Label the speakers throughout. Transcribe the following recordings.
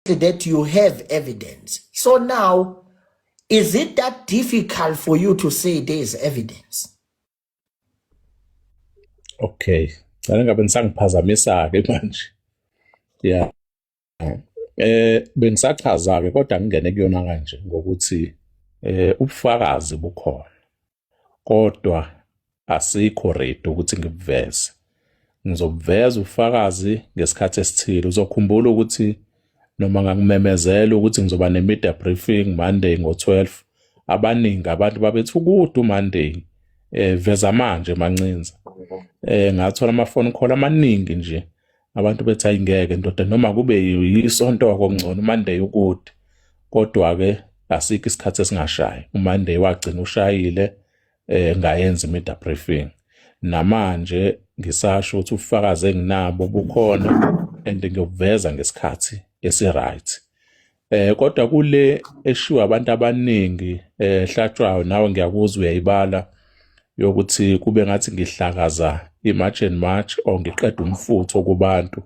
Speaker 1: That you have evidence. So now, is it that difficult for you to say there is evidence?
Speaker 2: Okay. Ngabe nisangiphazamisa-ke manje. Yeah. Bengisachaza-ke kodwa ngingene kuyona kanje ngokuthi ubufakazi bukhona. Kodwa asikho ready ukuthi ngibuveze. Ngizobuveza ubufakazi ngesikhathi esithile. Uzokhumbula ukuthi noma ngakumemezela ukuthi ngizoba ne-media briefing Monday ngo-12, abaningi abantu babethi ukude uMonday, veza manje Mancinza. Ngathola ama-phone call amaningi nje, abantu bethi ayingeke ndoda noma kube yisonto kongcono uMonday ukude. Kodwa-ke asikho isikhathi esingashayi, uMonday wagcina ushayile, ngayenza i-media briefing. Namanje ngisasho ukuthi ubufakazi enginabo bukhona and ngiyobuveza ngesikhathi esi-right. Kodwa kule eshiwa abantu abaningi hlatshwayo nawe ngiyakuzwa uyayibala yokuthi kube ngathi ngihlakaza i-March and March or ngiqeda umfutho kubantu.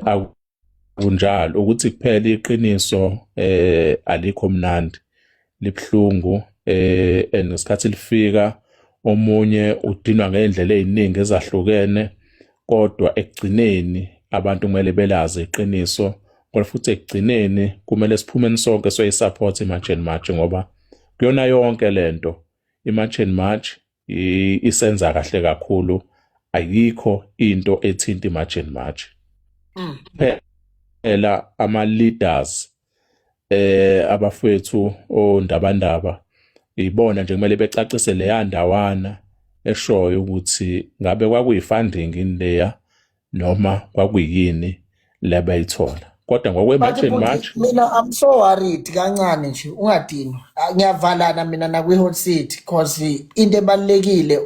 Speaker 2: Akunjalo ukuthi kuphela iqiniso alikho mnandi, libhlungu, and ngesikhathi lifika omunye udinwa ngendlela eziningi ezahlukene, kodwa ekugcineni abantu kumele belazi iqiniso, kodwa futhi ekugcineni kumele siphumeni sonke soyisupport i-March and March ngoba kuyona yonke lento i-March and March isenza kahle kakhulu, ayikho into ethinta i-March and March. Phela ama-leaders abafethu ondabandaba ibona nje kumele becacise leya ndawana eshoyo ukuthi ngabe kwakuyifunding leya noma kwakuyini lebayithola. Kodwa ngokwe-March and March
Speaker 1: mina I'm so worried kancane nje ungadinwa. Ngiyavalana mina nakwi-hot seat because into ebalekile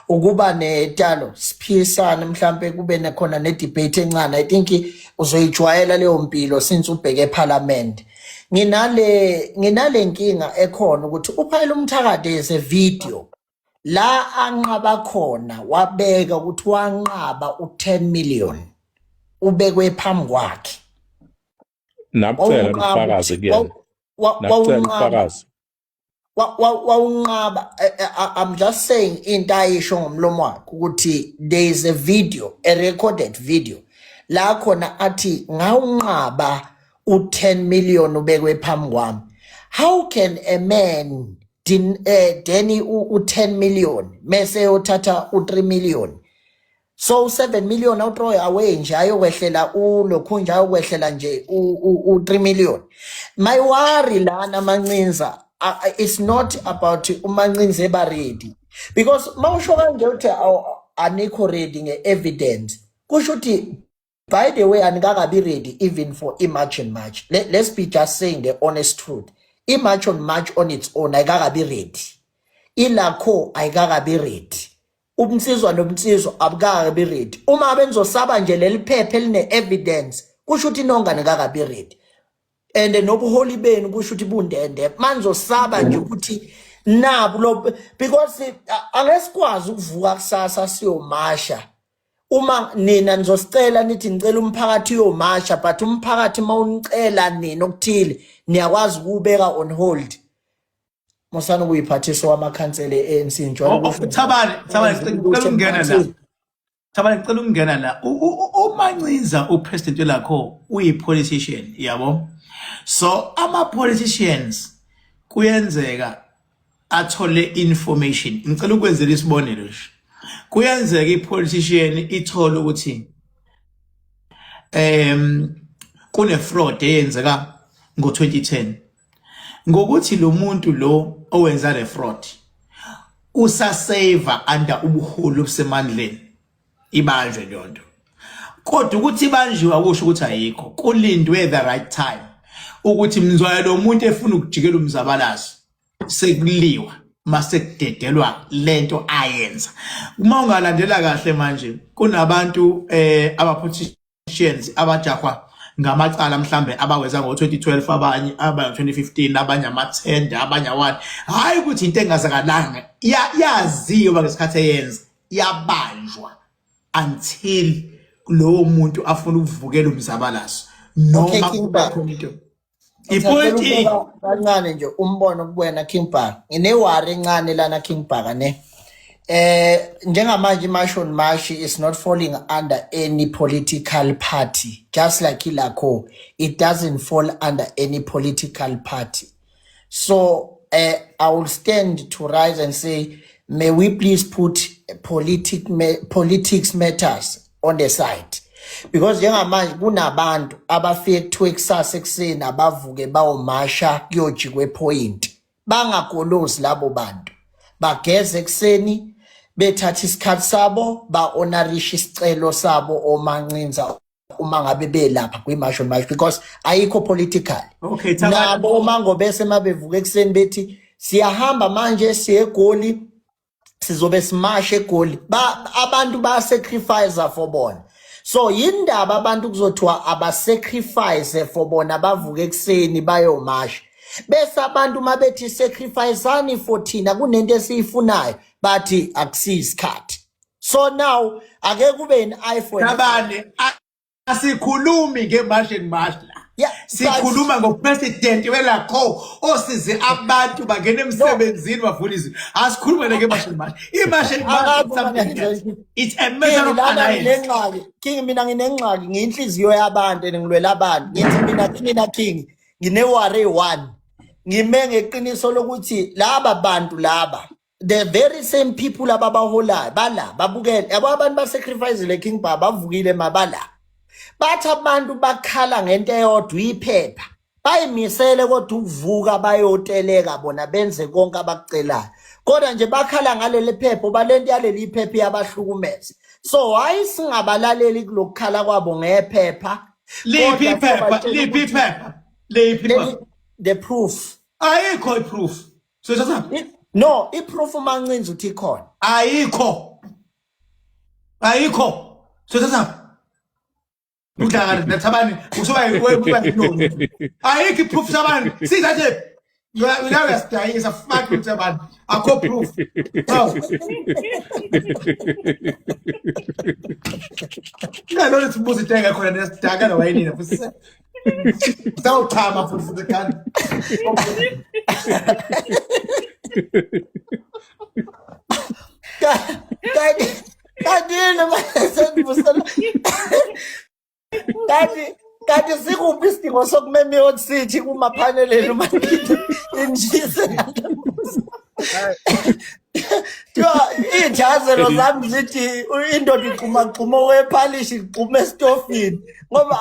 Speaker 1: ukuba netalo siphisana mhlambe kube nekhona ne-debate encane. I think uzoyijwayela leyo mpilo since ubheke eParliament. Nginale nkinga ekhona ukuthi uphayela umthakade ese video la anqaba khona wabeka ukuthi wanqaba u10 million ubekwe phambi kwakhe.
Speaker 2: nakucela ubufakazi kuyena. Nakucela ubufakazi.
Speaker 1: Wawunqaba. I'm just saying into ayisho ngomlomo wakhe ukuthi there is a video, a recorded video la khona athi ngawunqaba u10 million ubekwe phambi kwami. How can a man deni u10 million mase uthatha u3 million? So 7 million awuthrow away nje ayokwehlela ulokhunja ayokwehlela nje u3 million. My worry lana Mancinza, it's not about uMancinza eba ready, because mawusho kanje uthi anikho ready nge-evidence kusho uthi by the way anikakabi ready even for i-March and March. Let's be just saying the honest truth. I-March on March on its own ayikakabi ready, ilakho ayikakabi ready, umsizwa nomsizwa abukakabi ready. Uma abenzosaba nje leliphepha eline-evidence kusho ukuthi nonga nikakabi ready, and nobuholi benu kusho ukuthi bundende manizosaba nje ukuthi nabo lo, because angesikwazi ukuvuka kusasa siyomasha uma nina nizosicela nithi ngicela umphakathi uyomasha, but umphakathi mawunicela nina okuthile niyakwazi ukubeka on hold. Mosana kuyiphathiswa wamakhansela e-ANC njalo.
Speaker 3: Thabani ngicela ukungena la. Thabani ngicela ukungena la. uMancinza upresident lakho uyi-politician yabo. So ama-politicians kuyenzeka athole information. Ngicela ukwenzela isibonelo nje. Kuyenzeka i-politician ithole ukuthi kune fraud eyenzeka ngo-2010 ngokuthi lo muntu lo owenza le fraud usaseva under ubuholi obusemandleni ibanjwe lonto, kodwa ukuthi ibanjiwe akusho ukuthi ayikho, kulindwe the right time ukuthi mzwayo lo muntu efuna ukujikela umzabalazo sekuliwa mase kudedelwa lento ayenza. Uma ungalandela kahle manje kunabantu abapoliticians politicians abajahwa ngamacala mhlambe abaweza ngo2012 abanye aba 2015 abanye ama10 abanye 1 hayi ukuthi into engazakalanga yaziwa ngesikhathi eyenza yabanjwa until lowo muntu afuna ukuvukela umzabalazo noma kuba khona into ipoint
Speaker 1: kancane nje umbono kuwena King Bhaka nginewari encane lana King Bhaka ne njengamanje iMashon Mashi is not falling under any political party just like Ilakho it doesn't fall under any political party so I will stand to rise and say may we please put politics matters on the side because njengamanje kunabantu abafike kuthiwe kusasa ekuseni abavuke bawomasha kuyojikwe point bangagolozi labo bantu bageze ekuseni bethatha isikhathi sabo ba-honorisha isicelo sabo omancinza uma ngabe belapha kwiMashon Mashi because ayikho political
Speaker 3: okay
Speaker 1: nabo mango bese mabevuka ekuseni bethi siyahamba manje siye eGoli sizobe simashe eGoli abantu ba-sacrifice for bona so yindaba abantu kuzothiwa aba-sacrifice for bona bavuka ekuseni bayomasha bese abantu mabethi sacrificeani for thina kunento esiyifunayo bathi akusiyisikhathi so now ake kube ne-iPhone
Speaker 3: Tabane asikhulumi ngeMashon Mashi la sikhuluma ngopresident welakho osize abantu bangena emsebenzini bavula izinto asikhuluma ngeMashon Mashi iMashon Mashi it's a matter of alliance
Speaker 1: King mina nginengxaki ngiyinhliziyo yabantu ngilwela abantu ngithi mina King nginewari 1 ngime ngeqiniso lokuthi laba bantu laba the very same people ababaholayo bala babukele yabo abantu basacrifice le King Bhaka bavukile mabala bathi abantu bakhala ngento eyodwa iphepha bayimisele kodwa ukuvuka bayoteleka bona benze konke abakucelayo kodwa nje bakhala ngaleli phepha balento yaleli iphepha yabahlukumeza so why singabalaleli kulokukhala kwabo ngephepha
Speaker 3: liphi iphepha
Speaker 1: the proof
Speaker 3: ayikho iproof so sasa
Speaker 1: no iproof umancinza uthi ikhona
Speaker 3: ayikho so sasa udlala nathabani usoba no ayikho iproof sabani sizathi you yasidayisa fuck uthabani akho proof ngalo lethi buzi ithenga khona nesidaka la wayini futhi sawuchama futhi the can
Speaker 1: Kanti sikuphi isidingo sokumeme otsithi kumaphaneleni uma injise iy'jazelo zami zithi indoda igxumagxuma wephalishi igxuma esitofini ngoba